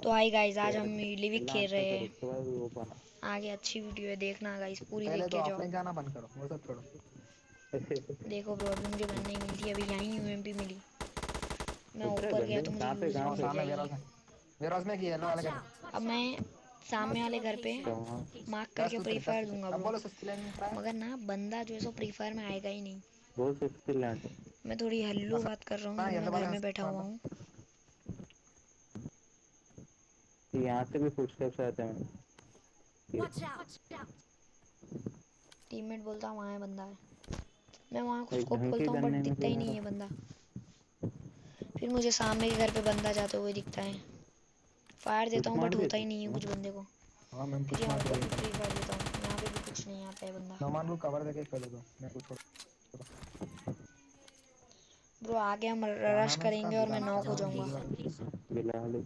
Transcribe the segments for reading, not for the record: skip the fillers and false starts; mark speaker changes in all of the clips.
Speaker 1: तो hi guys, आज हम लिविक खेल रहे हैं।
Speaker 2: उसके बाद वो बना।
Speaker 1: आगे अच्छी वीडियो है, देखना गाइस, पूरी
Speaker 3: पहले
Speaker 1: देख
Speaker 3: तो
Speaker 1: के जाओ।
Speaker 3: ऑफलाइन जाना बंद करो, वो सब छोड़ो।
Speaker 1: देखो ब्रो, अभी मुझे गन नहीं मिली थी, अभी यहीं यूएमपी मिली। मैं
Speaker 2: उधर
Speaker 1: ऊपर गया
Speaker 2: बंदे
Speaker 1: तो मुझे
Speaker 2: कहाँ पे
Speaker 1: यूएसपी
Speaker 2: कहाँ
Speaker 3: और
Speaker 2: पे?
Speaker 1: मिल
Speaker 3: सामने
Speaker 1: जाएगी।
Speaker 3: वेयरहाउस में की येलो वाले घर में।
Speaker 1: अब मैं सामने वाले घर पे मार्क करके प्री फायर दूंगा
Speaker 3: अब
Speaker 1: ब्रो।
Speaker 3: बोलो सस्ती लेनी है।
Speaker 1: मगर ना, बंदा जो है सो प्री फायर में आएगा ही नहीं।
Speaker 2: बहुत सस्ते लैंड।
Speaker 1: मैं थोड़ी हल्लू बात कर रहा हूँ,
Speaker 3: हाँ,
Speaker 1: क्योंकि
Speaker 3: येलो
Speaker 1: मैं घर
Speaker 3: वाले
Speaker 1: में बैठा
Speaker 3: मार
Speaker 1: हुआ
Speaker 3: दो।
Speaker 1: हूँ।
Speaker 2: यहाँ से भी फुटस्टेप्स आते हैं।
Speaker 1: टीममेट बोलता वहाँ है, बंदा है। मैं वहाँ को
Speaker 2: एक
Speaker 1: स्कोप
Speaker 2: ढंग के
Speaker 1: खोलता हूँ बट
Speaker 2: गन्ने में
Speaker 1: दिखता
Speaker 2: से
Speaker 1: ही नहीं है बंदा। फिर मुझे सामने के घर पे बंदा जाते हुए दिखता है। फायर देता
Speaker 2: कुछ
Speaker 1: हूँ
Speaker 2: मार
Speaker 1: बट होता
Speaker 2: देते
Speaker 1: ही नहीं है
Speaker 2: हैं।
Speaker 1: कुछ बंदे को।
Speaker 3: हाँ, मैं
Speaker 1: फिर
Speaker 3: कुछ
Speaker 1: यहाँ
Speaker 3: मार
Speaker 1: ऊपर
Speaker 3: के
Speaker 1: भी
Speaker 3: देता
Speaker 1: फ्री
Speaker 3: हूँ।
Speaker 1: फायर देता हूँ, यहाँ पे भी कुछ नहीं आता है बंदा।
Speaker 3: नोमान को कवर देके खेलो तो मैं कुछ छोड़।
Speaker 1: ब्रो आगे हम
Speaker 3: क्या
Speaker 1: रश
Speaker 3: नाम है इसका?
Speaker 1: करेंगे और मैं
Speaker 3: बिलाल, क्या
Speaker 1: नॉक हो
Speaker 3: नाम है?
Speaker 1: जाऊंगा।
Speaker 2: बिलाल।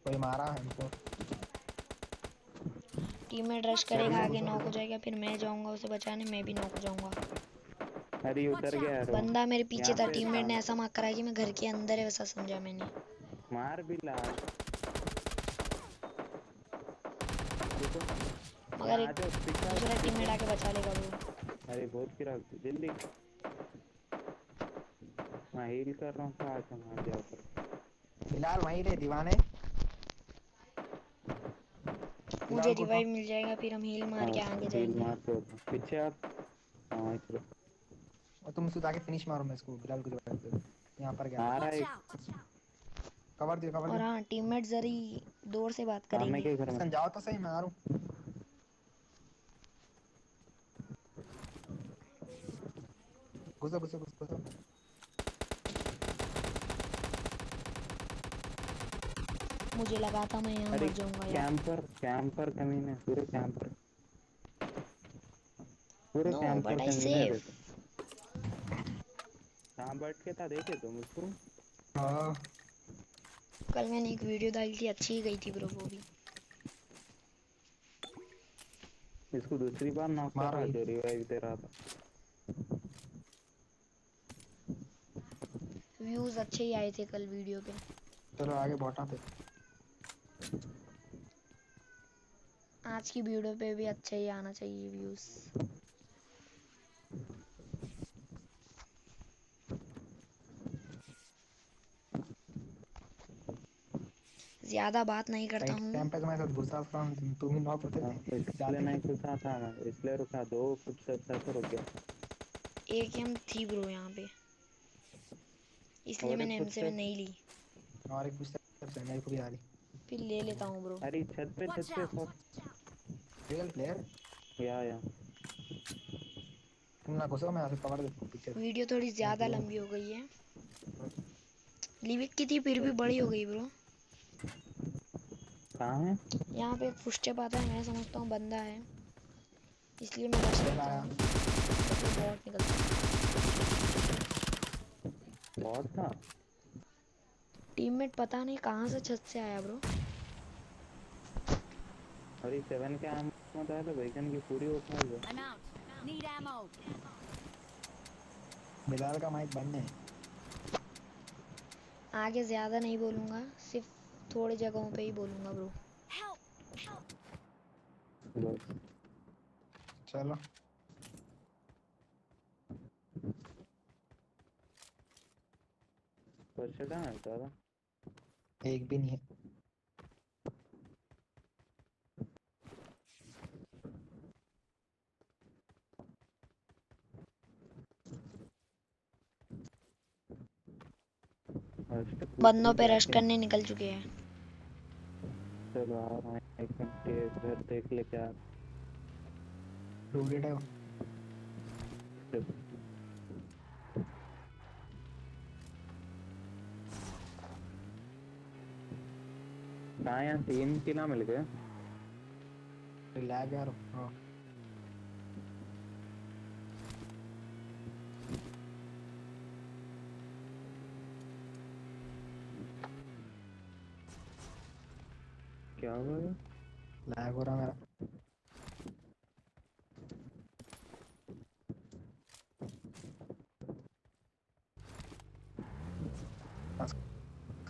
Speaker 3: कोई मारा है हमको।
Speaker 1: टीममेट रश करेगा, आगे नॉक हो जाएगा, फिर मैं जाऊंगा उसे बचाने, मैं भी नॉक हो जाऊंगा।
Speaker 2: अरे उतर गया यार वो।
Speaker 1: बंदा मेरे पीछे
Speaker 2: यहाँ
Speaker 1: था,
Speaker 2: पे
Speaker 1: टीममेट
Speaker 2: था।
Speaker 1: ने ऐसा मार्क करा कि मैं घर के अंदर है वैसा समझा मैंने।
Speaker 2: मार बिलाल। देखो
Speaker 1: मगर
Speaker 2: यहाँ आ
Speaker 1: एक
Speaker 2: जाओ, पिछा
Speaker 1: दूसरा टीममेट
Speaker 2: पिछा।
Speaker 1: आके बचा लेगा ब्रो।
Speaker 2: अरे बहुत गिरा जल्दी। मैं हील कर रहा हूँ तो आजा मार जाओ कर।
Speaker 3: बिलाल वहीं रहे दीवाने।
Speaker 1: मुझे
Speaker 3: बिलाल को उठाओ।
Speaker 1: रिवाइव मिल जाएगा, फिर हम हील मार
Speaker 2: हाँ
Speaker 1: के आगे
Speaker 2: हील
Speaker 1: जाएंगे।
Speaker 2: मार के होता पीछे आप। हाँ इधर
Speaker 3: और तुम उसको जाके फिनिश मारो, मैं इसको बिलाल को जवाब दे। यहाँ पर गया
Speaker 2: आ
Speaker 3: था।
Speaker 2: रहा है एक।
Speaker 3: कवर दियो, कवर
Speaker 1: और
Speaker 3: दियो।
Speaker 1: हाँ, टीममेट जरी दूर से बात
Speaker 2: सामने
Speaker 1: करेंगे।
Speaker 2: के घर में।
Speaker 3: इसकन जाओ तो सही, मैं आ रहा हूँ। घुसो घुसो घुसो घुसो।
Speaker 1: मुझे लगा था मैं यहाँ
Speaker 2: अरे
Speaker 1: मर जाऊंगा यार।
Speaker 2: कैंपर कैंपर कमीने पूरे कैंपर। पूरे
Speaker 1: नो
Speaker 2: कैंपर
Speaker 1: बट आई
Speaker 2: कमीने
Speaker 1: सेव।
Speaker 2: देखो। कहाँ बैठ के था देखे तुम उसको?
Speaker 3: हाँ,
Speaker 1: कल मैंने एक वीडियो डाली थी, अच्छी ही गई थी ब्रो वो भी।
Speaker 2: इसको दूसरी बार नॉक कर
Speaker 3: मारो
Speaker 2: रहा है
Speaker 3: ही।
Speaker 2: जो रिवाइव दे रहा था।
Speaker 1: व्यूज अच्छे ही आए थे कल वीडियो पे।
Speaker 3: चलो आगे बॉटा पे।
Speaker 1: आज की वीडियो पे भी अच्छे ही आना चाहिए व्यूज। ज्यादा बात नहीं करता
Speaker 3: राइट
Speaker 1: हूँ।
Speaker 3: टाइम पे तुम्हारे साथ घुसा था, तुम ही नॉक होते
Speaker 2: हाँ,
Speaker 3: थे
Speaker 2: इसलिए
Speaker 3: जाते।
Speaker 2: नहीं रुका था मैं, इसलिए रुका दो फुटस्टेप्स ऐसे रुक गया।
Speaker 1: एक एम थी ब्रो यहाँ पे, इसलिए
Speaker 2: और एक
Speaker 1: मैंने M7
Speaker 2: फुटस्टेप।
Speaker 1: नहीं ली।
Speaker 3: और एक पुस्तक से मेरे को भी आ रही।
Speaker 1: फिर ले लेता हूँ ब्रो।
Speaker 2: अरे छत पे सब।
Speaker 3: Real player.
Speaker 2: या
Speaker 3: तुम ना घुसो, मैं यहाँ से कवर देता हूँ पीछे से।
Speaker 1: वीडियो थोड़ी
Speaker 3: थैंक
Speaker 1: ज्यादा
Speaker 3: यू।
Speaker 1: लंबी हो गई है। लिविक की थी फिर भी बड़ी हो गई ब्रो।
Speaker 2: कहाँ है?
Speaker 1: यहाँ पे एक फुटस्टेप आता है, मैं समझता हूँ बंदा है, इसलिए मैं रश
Speaker 3: चल
Speaker 1: करता
Speaker 3: आया।
Speaker 1: हूँ, तो फिर बॉट निकलता है।
Speaker 2: बहुत था।
Speaker 1: टीममेट पता नहीं कहाँ से छत से आया ब्रो।
Speaker 2: अरे 7 के आम मत आया तो बैगन की पूरी उठा लो।
Speaker 3: बिलाल का माइक बंद है।
Speaker 1: आगे ज्यादा नहीं बोलूंगा, सिर्फ थोड़ी जगहों पे ही बोलूंगा ब्रो।
Speaker 2: बस
Speaker 3: चलो
Speaker 2: फर्स्ट टाइम है दादा।
Speaker 3: एक भी नहीं है।
Speaker 2: फर्स्ट
Speaker 1: बंदों
Speaker 2: पूछो
Speaker 1: पे रश
Speaker 2: जाके।
Speaker 1: करने निकल चुके हैं।
Speaker 2: चलो आ रहा हूँ, 1 घंटे घर देख ले क्या।
Speaker 3: रूडेड है वो।
Speaker 2: कहाँ यहाँ 3 किला मिल गए।
Speaker 3: लैग यार। हाँ,
Speaker 2: क्या हुआ ये?
Speaker 3: लैग हो रहा मेरा।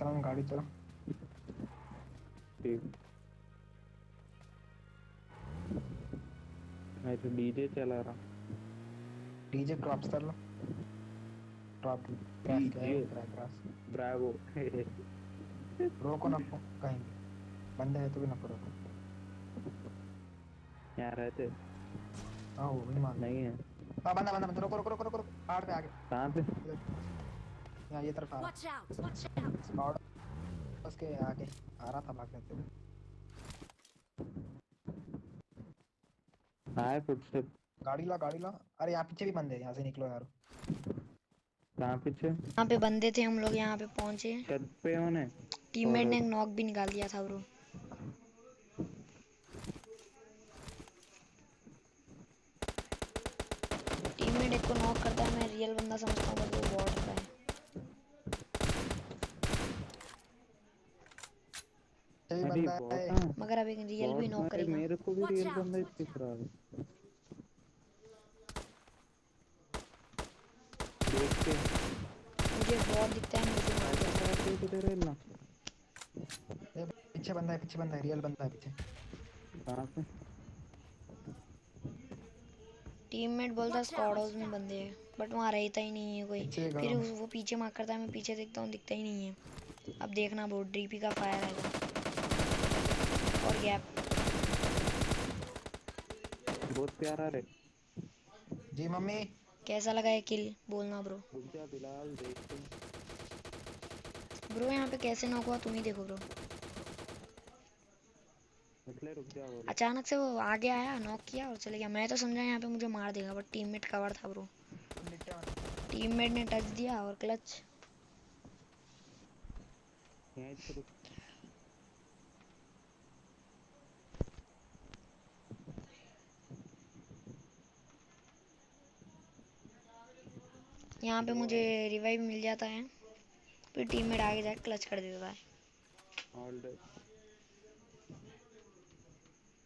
Speaker 3: सलाम गाड़ी चला।
Speaker 2: ठीक। मैं तो डीजे चला रहा।
Speaker 3: डीजे क्रॉप्स कर लो। क्रॉप क्रैश क्या है
Speaker 2: डीजे
Speaker 3: वो क्रैश।
Speaker 2: ब्रावो।
Speaker 3: रोको ना कहीं भी बंदे है तो भी ना रोको।
Speaker 2: यहाँ रहते
Speaker 3: हाँ वो भी मान लो।
Speaker 2: नहीं है।
Speaker 3: हाँ बंदा बंदा बंदा रोको रोको रोको रोको रोको पहाड़ पे आगे
Speaker 2: कहाँ पे?
Speaker 3: इधर यहाँ ये तरफ आ रहा।
Speaker 4: Watch out! Watch out!
Speaker 3: Squad उसके आगे आ रहा था भागने पे।
Speaker 2: आए फुटस्टेप।
Speaker 3: गाड़ी ला अरे यहाँ पीछे भी बंदे हैं, यहाँ से निकलो यार।
Speaker 2: कहाँ पीछे?
Speaker 1: यहाँ पे बंदे थे, हम लोग यहाँ पे पहुंचे।
Speaker 2: छत पे होने।
Speaker 1: टीममेट
Speaker 2: और
Speaker 1: ने एक नॉक भी निकाल दिया था ब्रो। टीममेट एक को नॉक करता है, मैं रियल बंदा समझता हूँ बट वो बॉट होता है।
Speaker 3: ये
Speaker 2: अरे
Speaker 3: बंदा है।
Speaker 2: बॉट हाँ।
Speaker 1: मगर अब एक रियल भी
Speaker 2: बॉट
Speaker 1: नॉक
Speaker 2: में
Speaker 1: करेगा।
Speaker 2: मेरे को भी
Speaker 4: Watch
Speaker 2: रियल
Speaker 4: out!
Speaker 2: बंदा
Speaker 4: Watch
Speaker 2: दिख
Speaker 4: out!
Speaker 2: रहा है। देख के
Speaker 1: मुझे बॉट दिखता है, मुझे मार
Speaker 2: ऐसा
Speaker 1: देता है।
Speaker 2: कर दे तेरे ना।
Speaker 3: ये पीछे बंदा है रियल बंदा है पीछे।
Speaker 2: कहाँ पे?
Speaker 1: टीममेट बोलता है
Speaker 4: Watch
Speaker 1: स्क्वाड
Speaker 4: out!
Speaker 1: हाउस में बंदे हैं, बट वहाँ रहता ही नहीं है कोई।
Speaker 3: पीछे
Speaker 1: फिर
Speaker 3: गरम।
Speaker 1: वो पीछे मार करता है, मैं पीछे देखता हूँ, दिखता ही नहीं है। अब देखना ब्रो, डीपी का फायर आएगा और गैप।
Speaker 2: बहुत प्यारा रे।
Speaker 3: जी मम्मी।
Speaker 1: कैसा लगा ये किल बोलना ब्रो।
Speaker 2: रुक जा बिलाल देखते हैं।
Speaker 1: ब्रो यहाँ पे कैसे नॉक हुआ तुम ही देखो ब्रो।
Speaker 2: इसलिए रुक जा बोल।
Speaker 1: अचानक से वो आगे आया, नॉक किया और चले गया। मैं तो समझा यहाँ पे मुझे मार देगा, बट टीममेट कवर था ब्रो। टीममेट ने टच दिया और क्लच।
Speaker 2: यहीं पे रुक।
Speaker 1: यहाँ पे
Speaker 2: दो
Speaker 1: मुझे
Speaker 2: आए।
Speaker 1: रिवाइव मिल जाता है, फिर टीममेट आगे जाके क्लच कर देता है।
Speaker 2: All day.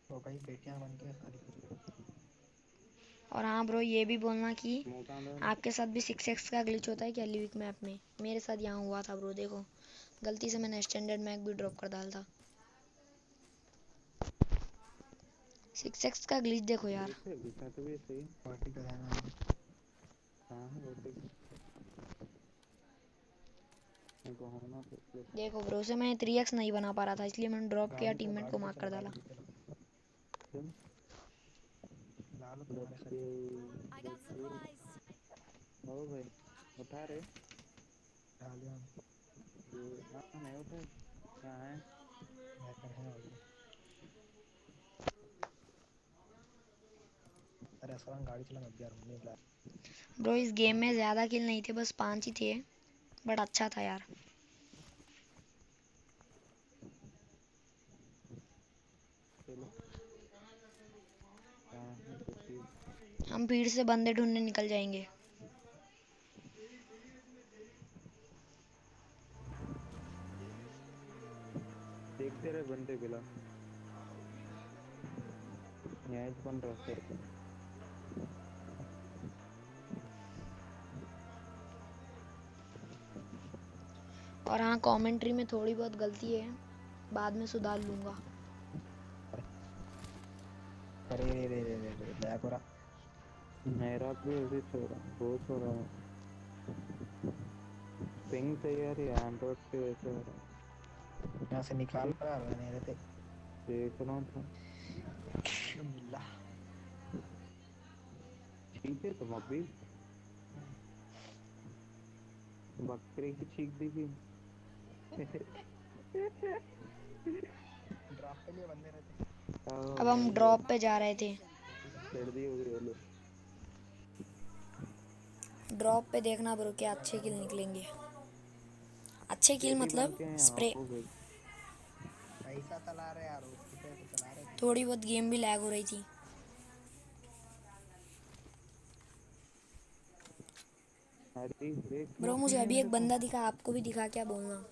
Speaker 3: तो भाई बेटियां बन के सारी।
Speaker 1: और हाँ ब्रो, ये भी बोलना कि
Speaker 2: मौका दो।
Speaker 1: आपके साथ भी 6x का ग्लिच होता है क्या लिविक मैप में। मेरे साथ यहाँ हुआ था ब्रो, देखो गलती से मैंने स्टैंडर्ड मैप भी ड्रॉप कर डाला था। 6x का ग्लिच देखो यार।
Speaker 2: देख रहे दिखा तो भी सही।
Speaker 3: पार्टी का है ना।
Speaker 2: कहाँ है वो देख। मेरे को होना तो प्लस।
Speaker 1: देखो ब्रो, से मैं 3x नहीं बना पा रहा था, इसलिए मैंने ड्रॉप किया, टीममेट को
Speaker 3: गाड़ी पे
Speaker 1: मार्क
Speaker 3: चलो
Speaker 1: कर डाला।
Speaker 3: गाड़ी पे चलो।
Speaker 2: चल
Speaker 3: लालो तुम्हारे
Speaker 2: लेट्स
Speaker 3: साथ
Speaker 2: गो।
Speaker 3: ही।
Speaker 4: I got
Speaker 2: let's go.
Speaker 4: supplies.
Speaker 2: ओ भाई उठा रे।
Speaker 3: डालिया
Speaker 2: ये हाँ नहीं उठा। कहाँ है?
Speaker 3: मेरे पे है ऑलरेडी। अरे असलम गाड़ी चला मत यार मम्मी बुला।
Speaker 1: ब्रो इस गेम में ज़्यादा किल नहीं थे, बस 5 ही थे, बट अच्छा था यार।
Speaker 2: चलो कहाँ है तो फिर।
Speaker 1: हम भीड़ से बंदे ढूंढने निकल जाएंगे।
Speaker 2: देखते रहे बंदे बिला। यहाँ बन रहा सर पे।
Speaker 1: और हाँ, कमेंट्री में थोड़ी बहुत गलती है, बाद में सुधार लूँगा।
Speaker 3: अरे रे रे रे रे रे बैक हो रहा।
Speaker 2: मेरा भी ऐसे हो रहा है बहुत हो रहा है। पिंग से यार ये एंड्रॉइड पे ऐसे हो रहा
Speaker 3: यहाँ से
Speaker 2: है।
Speaker 3: निकाल
Speaker 2: अरे
Speaker 3: रहा है नहीं रहते।
Speaker 2: देख रहा था।
Speaker 3: मिला।
Speaker 2: ठीक है तुम अभी बकरे की चीख दिखी।
Speaker 3: ड्रॉप पे लिए बंदे रहते।
Speaker 1: अब हम
Speaker 2: बढ़िया।
Speaker 1: ड्रॉप पे जा रहे थे।
Speaker 2: सर्दी हो गई बोलो।
Speaker 1: ड्रॉप पे देखना ब्रो, क्या अच्छे किल निकलेंगे। अच्छे किल
Speaker 2: तेरी बन
Speaker 1: मतलब
Speaker 2: के हैं
Speaker 1: स्प्रे।
Speaker 2: हो गई।
Speaker 3: पैसा चला रहे यार उसकी पे तो चला रहे थे।
Speaker 1: थोड़ी बहुत गेम भी लैग हो रही थी।
Speaker 2: अरे देख
Speaker 1: ब्रो
Speaker 2: स्मोक
Speaker 1: मुझे
Speaker 2: मिले
Speaker 1: अभी
Speaker 2: मेरे
Speaker 1: एक
Speaker 2: को।
Speaker 1: बंदा दिखा, आपको भी दिखा क्या बोलना।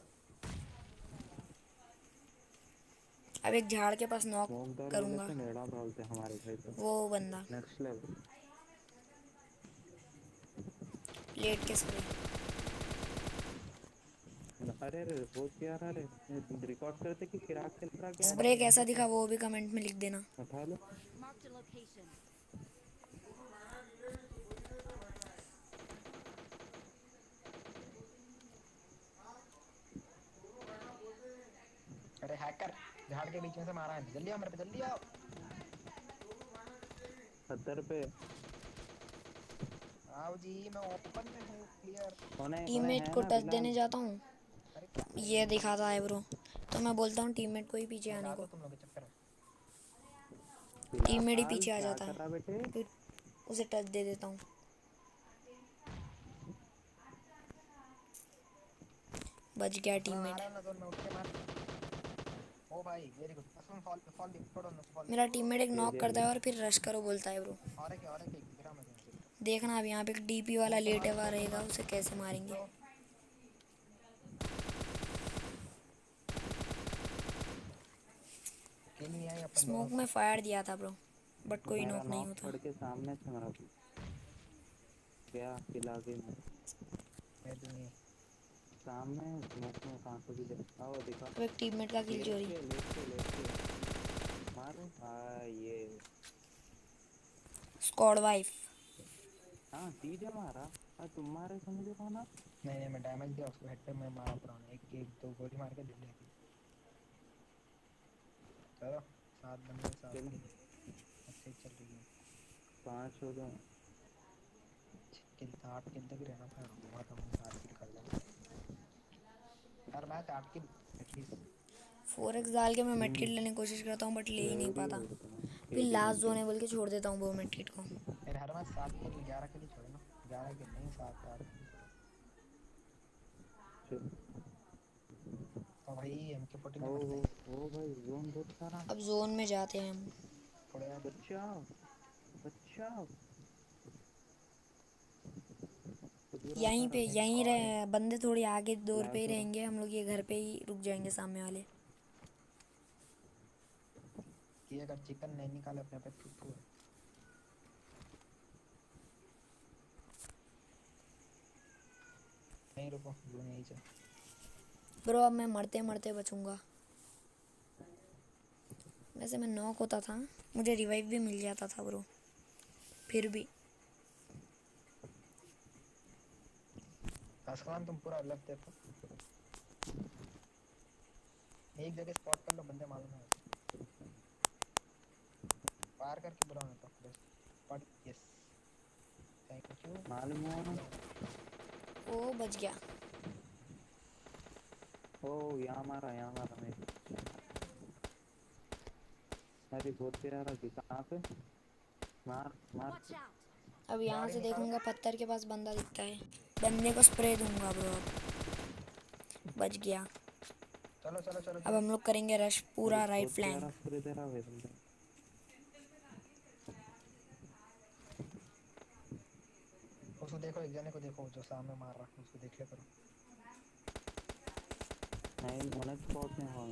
Speaker 1: अब एक झाड़ के पास नॉक
Speaker 2: स्मोकदार वाले
Speaker 1: करूंगा,
Speaker 2: पे नेड़ा डालते हैं हमारे भाई तो।
Speaker 1: वो बंदा
Speaker 2: नेक्स्ट लेवल।
Speaker 1: प्लेट के स्प्रे।
Speaker 2: अरे अरे वो क्या रहा रे, रिकॉर्ड करते कि चिराग चल रहा क्या है?
Speaker 1: स्प्रे कैसा दिखा वो भी कमेंट में लिख देना।
Speaker 2: उठा लो।
Speaker 4: Marked a location.
Speaker 3: अरे हैकर झाड़ के बीच में से मारा है, जल्दी आओ मेरे पे, जल्दी आओ।
Speaker 2: 70 पे।
Speaker 3: आओ जी, मैं ओपन में हूँ, क्लियर।
Speaker 2: उन्हें
Speaker 1: टीममेट
Speaker 2: है
Speaker 1: को
Speaker 2: ना
Speaker 1: टच
Speaker 2: बिलाल।
Speaker 1: देने जाता हूँ,
Speaker 3: अरे क्या
Speaker 1: ये दिखाता है ब्रो, तो मैं बोलता हूँ टीममेट को ही पीछे आने
Speaker 3: लगा दो
Speaker 1: को।
Speaker 3: तुम लोग के चक्कर में।
Speaker 1: टीममेट ही
Speaker 2: बिलाल
Speaker 1: पीछे आ
Speaker 2: क्या
Speaker 1: जाता
Speaker 2: कर
Speaker 1: है,
Speaker 2: रहा बेटे?
Speaker 1: फिर उसे टच दे देता हूँ। बच गया
Speaker 3: असलम आ
Speaker 1: टीममेट।
Speaker 3: रहा है ना जोन में, उठ के मार। ओ भाई very good, Aslam fall fall दे, छोड़ो ना फॉल दे।
Speaker 1: मेरा टीममेट एक
Speaker 2: दे
Speaker 1: नॉक
Speaker 2: दिया
Speaker 1: करता है और फिर रश करो बोलता है ब्रो।
Speaker 3: और एक दिख रहा मुझे यहाँ से।
Speaker 1: देखना अब यहाँ पे एक डीपी वाला लेटे हुआ
Speaker 3: स्मोक में
Speaker 1: रहेगा,
Speaker 3: मार
Speaker 1: उसे कैसे मारेंगे।
Speaker 3: ब्रो। किल नहीं आई अपन दोनों
Speaker 1: स्मोक में
Speaker 3: को।
Speaker 1: फायर दिया था ब्रो, बट कोई
Speaker 2: मेरा
Speaker 1: नॉक नहीं
Speaker 2: नॉक
Speaker 1: होता।
Speaker 2: पड़ के सामने से मरा क्या खिला के
Speaker 3: मैं दूंगी।
Speaker 2: सामने स्मोक में कहाँ को भी आओ दिखा।
Speaker 1: अब एक टीममेट का किल चोरी।
Speaker 2: लेट के मारो। हाँ ये
Speaker 1: स्क्वाड वाइफ।
Speaker 2: हाँ सीधे मारा। हाँ तुम मारे समझ रहो ना।
Speaker 3: नहीं नहीं, मैं डैमेज दिया उसको, हेड पे मैं मारा पूरा, एक एक दो गोली मार के दे दिया। चलो 7 बंदे 7
Speaker 2: चलो
Speaker 3: किल, अच्छी चल रही है।
Speaker 2: 5 हो गए।
Speaker 3: 6 किल 8 किल तक ही रहना था, हुआ था मैं 7 किल कर लेंगे हर मैच 8 किल एटलीस्ट।
Speaker 1: 4x डाल के मैं मेडकिट लेने की कोशिश करता हूँ बट ले ही नहीं
Speaker 2: रेडी
Speaker 1: पाता।
Speaker 2: हो गया
Speaker 1: फिर
Speaker 2: केडी
Speaker 1: लास्ट जोन
Speaker 2: मिलती।
Speaker 1: है बोल के छोड़ देता हूँ वो मेडकिट को।
Speaker 3: मेरे हर मैच 7 किल 11 किल ही छोड़े ना, 11 किल नहीं 7 8 किल छोड़े। तो भाई MK14
Speaker 2: ओ
Speaker 3: में मरते
Speaker 2: ओ
Speaker 3: हैं
Speaker 2: ओ भाई जोन बहुत सारा।
Speaker 1: अब जोन में जाते हैं हम।
Speaker 3: थोड़े यार।
Speaker 2: बचाओ बचाओ। पूरा
Speaker 1: यहीं
Speaker 2: सारा
Speaker 1: पे
Speaker 3: एक
Speaker 1: यहीं
Speaker 3: स्क्वाड है,
Speaker 1: रहे बंदे, थोड़ी आगे दूर पे
Speaker 2: फ्लैश
Speaker 1: ही
Speaker 2: हो रहा।
Speaker 1: रहेंगे हम लोग, ये घर पे ही रुक जाएंगे सामने वाले।
Speaker 3: कि अगर चिकन नहीं निकाले अपने पे थू है। नहीं रुको, जोन यही चल।
Speaker 1: ब्रो अब मैं मरते मरते बचूंगा। वैसे मैं नॉक होता था, मुझे रिवाइव भी मिल जाता था ब्रो, फिर भी।
Speaker 3: असलम तुम पूरा अलग देखो, एक जगह स्पॉट कर लो, बंदे मालूम है फायर करके बुलाओ तो बस। But yes, thank you.
Speaker 2: मालूम हुआ ना।
Speaker 1: ओ बच गया।
Speaker 2: ओ यहाँ मारा मेरे। अरे बहुत प्यारा थी कहाँ पे। मार मार।
Speaker 4: Watch out.
Speaker 1: अब यहाँ
Speaker 3: गाड़ी
Speaker 1: से
Speaker 3: निकालो।
Speaker 1: देखूंगा पत्थर के पास बंदा दिखता है, बंदे को स्प्रे दूंगा ब्रो। अब बच गया।
Speaker 3: चलो चलो चलो
Speaker 1: अब
Speaker 3: चलो।
Speaker 1: हम लोग करेंगे रश
Speaker 2: अरे
Speaker 1: पूरा राइट
Speaker 2: बहुत प्यारा
Speaker 1: फ्लैंक।
Speaker 2: स्प्रे दे रहा है बंदा।
Speaker 3: उसको देखो, एक जने को देखो जो सामने मार रहा है, उसको देख ले करो।
Speaker 2: नहीं उन्हें स्पॉट नहीं हुआ।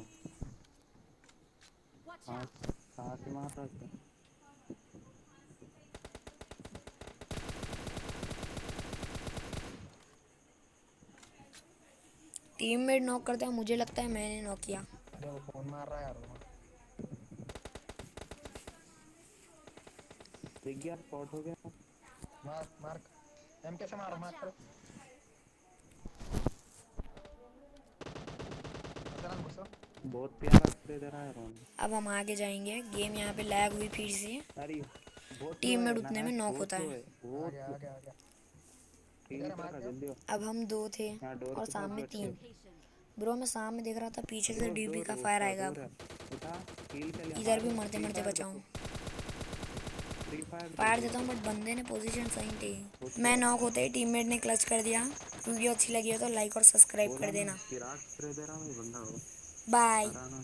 Speaker 4: Watch
Speaker 2: हाँ
Speaker 4: out.
Speaker 2: कहाँ से मार रहा था।
Speaker 1: टीममेट नॉक करता है, मुझे लगता है मैंने नॉक किया।
Speaker 3: अरे वो कौन मार रहा है यार वो।
Speaker 2: दिख गया स्पॉट हो गया।
Speaker 3: मार्क मार्क, एम कैसे मारो,
Speaker 4: Watch
Speaker 3: मार्क करो।
Speaker 4: out.
Speaker 3: असलम घुसो।
Speaker 2: बहुत प्यारा स्प्रे दे रहा है रोन।
Speaker 1: अब हम आगे जाएंगे, गेम यहाँ पे लैग हुई फिर से।
Speaker 2: अरे बहुत लो
Speaker 1: टीममेट
Speaker 2: है ना,
Speaker 1: उतने में नॉक
Speaker 2: बहुत
Speaker 1: होता
Speaker 2: लो
Speaker 1: है।
Speaker 2: है
Speaker 3: आ
Speaker 2: बहुत
Speaker 3: गया
Speaker 2: लो।
Speaker 3: आ गया आ गया।
Speaker 2: हील
Speaker 3: इधर है,
Speaker 2: कर
Speaker 3: मार
Speaker 2: रहा
Speaker 3: दिया।
Speaker 2: जल्दी हो।
Speaker 1: अब हम 2 थे
Speaker 2: यहाँ डोर
Speaker 1: और
Speaker 2: के पास
Speaker 1: सामने
Speaker 2: बैठ के।
Speaker 1: 3।
Speaker 4: Location.
Speaker 1: ब्रो मैं सामने देख रहा था, पीछे से डीपी
Speaker 2: डोर
Speaker 1: का फायर
Speaker 2: उसका
Speaker 1: आएगा
Speaker 2: डोर
Speaker 1: अब।
Speaker 2: है। उठा हील के लिए
Speaker 1: इधर भी
Speaker 2: मारो।
Speaker 1: मरते
Speaker 2: फ्री
Speaker 1: मरते
Speaker 2: फायर
Speaker 1: बचाऊं।
Speaker 2: दो। फ्री फायर दो
Speaker 1: फायर देता
Speaker 2: डोर
Speaker 1: हूँ
Speaker 2: पे।
Speaker 1: बट बंदे ने पोजीशन सही थी।
Speaker 2: बहुत
Speaker 1: मैं
Speaker 2: प्यारा।
Speaker 1: नॉक होते ही टीममेट ने क्लच कर दिया। वीडियो अच्छी लगी हो तो लाइक और सब्सक्राइब
Speaker 2: बोला
Speaker 1: कर
Speaker 2: ना
Speaker 1: देना।
Speaker 2: चिराग स्प्रे दे रहा हूँ बंदा हो।
Speaker 1: बाय।
Speaker 2: हराना।